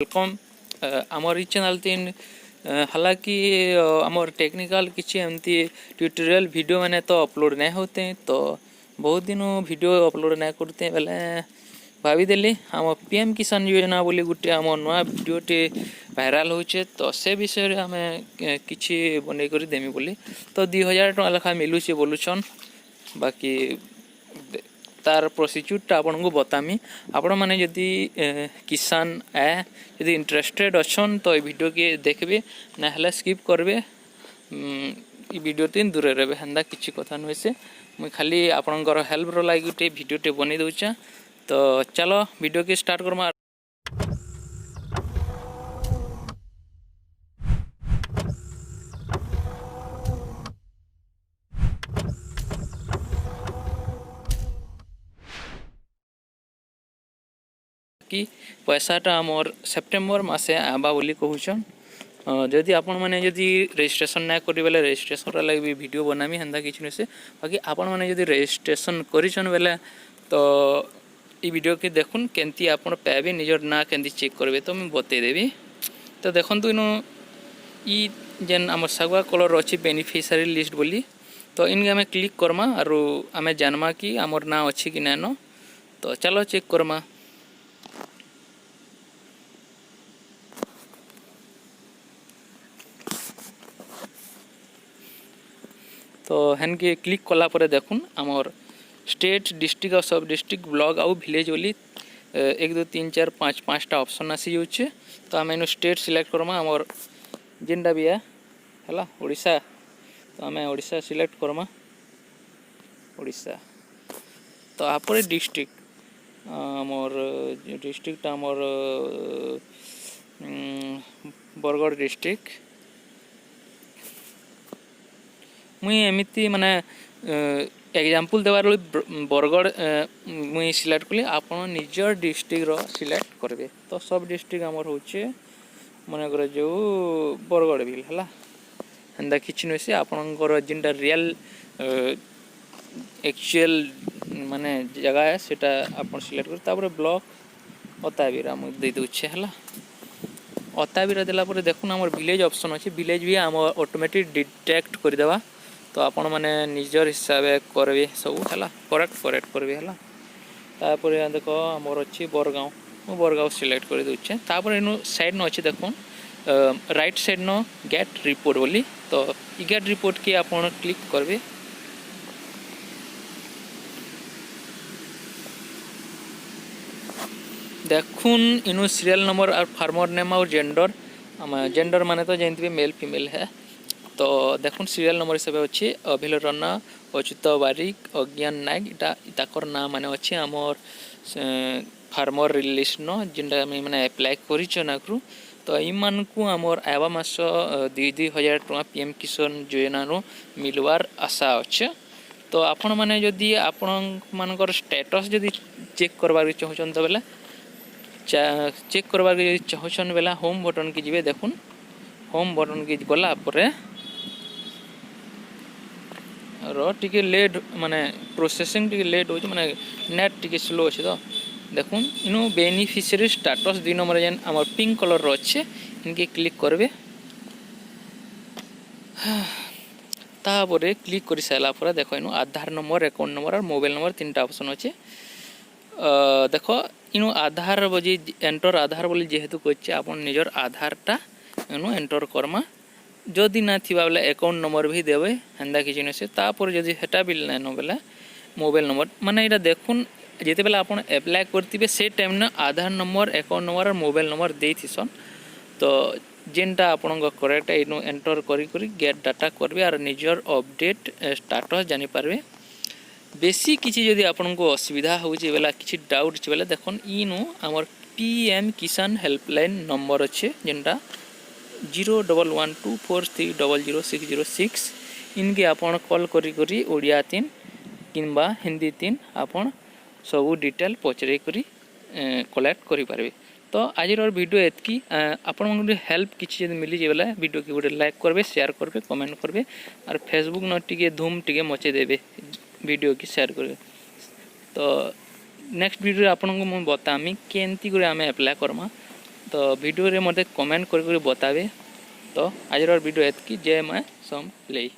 Welcome आमर channel तीन हालांकि आमर टेक्निकल किसी एमती ट्यूटोरियल वीडियो मैंने तो अपलोड नहीं होते हैं, तो बहुत दिनों वीडियो अपलोड नहीं करते हैं बेले भाविदेली आम पीएम किसान योजना बोली गोटे आम नुआ वीडियोटे भाइराल होचे, तो से विषय आम किसी बन कर देमी बोली। तो 2000 टका लेखा मिलूचे बोलुछन, बाकी तार प्रोसीड्यूरटा आपन को बतामी। आपण मैंने जदि किसान जदि इंटरेस्टेड अच्छन तो ये वीडियो के देखबे, ना स्किप करबे। ये वीडियो तीन दूर रहे हेन्दा किसी कथा नुहे से मुई खाली आपणकर हेल्पर लगी गोटे वीडियोटे बनी दूचा। तो चलो वीडियो के स्टार्ट करमा। कि पैसाटा आमर सेप्टेम्बर मासे आबा बोली कहूछन। जदि आपण मैंने जदि रजिस्ट्रेशन ना करी बेले रजिस्ट्रेशन लगे भी वीडियो बनामी हेन्दा किसी नहीं से। बाकी आपण मैंने जदि रजिस्ट्रेशन करिछन बेले तो ये वीडियो के देखुन केंती आपण पाबे निजर ना केंती चेक करबे, तो मैं बते देबी। तो देखंतु इनो ई जेन आम सगुआ कलर अच्छी बेनिफिशियरी लिस्ट बोली, तो इनके आम क्लिक करमा और आम जानमा कि आमर ना अच्छी कि नाइन। तो चलो चेक करमा। तो हेन के क्लिक कला पर देखुन आमर स्टेट डिस्ट्रिक्ट और सब डिस्ट्रिक्ट ब्लॉक आउ विलेज बोली 1 2 3 4 5 5टा ऑप्शन आसी जाउछे। तो आम इन स्टेट सिलेक्ट करमा आमर जेनटा भी है ओडिशा। तो आम ओडिशा सिलेक्ट करमा ओडिशा। तो आपरे डिस्ट्रिक्ट आमर डिस्ट्रिक्ट आमर बरगढ़ डिस्ट्रिक्ट मुई एमती माने एग्जांपल देवार बरगढ़ मुई सिलेक्ट कली। आपन निजर डिस्ट्रिक्ट रो सिलेक्ट करबे। तो सब डिस्ट्रिक्ट आमर होचे मन कर जो बरगढ़ भी है हेन्दा किसी नुहे से आपणकर जिनटा रियल एक्चुअल माने जगह है सेटा आपन सिलेक्ट कर। तापर ब्लॉक अताबीरा मुई दे दूछे है। अताबीरा देला पर देखुन आमर विलेज ऑप्शन अच्छे, विलेज भी आम ऑटोमेटिक डिटेक्ट करदेवा। तो आपण मैंने निजर हिसाब से करबे सब है करेक्ट करबे है। तापर देख आमर अच्छी बरगाँव, मुझे बरगाँव सिलेक्ट कर दूचे। तापर इन साइड न अच्छे देखुन राइट साइड न गेट रिपोर्ट बोली। तो गेट रिपोर्ट की आप क्लिक करबे। देखुन इनु सीरियल नंबर और फार्मर नेम और जेंडर माने तो जानते मेल फीमेल है। तो देखुन सीरियल नंबर हिसाब से अच्छे अभिल रना अच्युत बारिक अज्ञान नायक इटा ना माने अच्छे आमर फार्मर रिलीज न जिनटा मैंने एप्लाय करूँ। तो ईमान को आमर आवा मास 2000 टका पीएम किसान योजना रो मिलवार आशा अच्छे। तो आपण मैंने जदि आपण मानकर स्टेटस जदि चेक करबार चाहूँ तो बेले चेक करबार चाहूँ बेला होम बटन की जी। देखुन होम बटन की गला टिके लेट माने प्रोसेसिंग टिके लेट हो माने नेट टिके स्लो अच्छे। तो देखुन इनु बेनिफिशियरी स्टेटस 2 नंबर जेन आम पिंक कलर रो अच्छे इनके क्लिक करबे। तापर क्लिक कर सारा पर देख इन आधार नंबर अकाउंट नंबर और मोबाइल नंबर 3टा ऑप्शन अच्छे। देख इन आधार बजे एंटर आधार बोली जेहेतु कहे आप निजर आधारटा इन एंटर करमा। जदि ना थी बेले अकाउंट नंबर भी देवे हेन्दा किसी नहीं से। तापर जदि हेटा भी नाइन बेले मोबाइल नंबर माने यहाँ देखुन जिते बेले आप एप्लाय करते से टाइम ना आधार नंबर अकाउंट नंबर और मोबाइल नंबर दे थीसन। तो जेनटा आपण करेक्ट इन एंटर करी गेट डाटा करबे और निजर अपडेट स्टेटस जानी पारबे। बेसी किसी जदि आपन को असुविधा होचे बेला किसी डाउट छे बेले देखुन इनु आमर पीएम किसान हेल्पलाइन नंबर अच्छे जेनटा 011243000606 इनके आपन कॉल करी ओडिया 3 किंबा हिंदी 3 आपन सब डिटेल पचरे करी कलेक्ट करि पारबे। तो आज वीडियो एतकी आपण हेल्प किसी मिली बेला वीडियो की गोटे लाइक करबे शेयर करबे कमेंट करबे और फेसबुक न टिके धूम टिके मचे देबे वीडियो की शेयर करबे। तो नेक्स्ट वीडियो आपन को मैं बतामी केंती करे आमे अप्लाई करमा। तो वीडियो रे मते कमेंट कर बतावे। तो आज वीडियो एतकी। जय मां समलेई।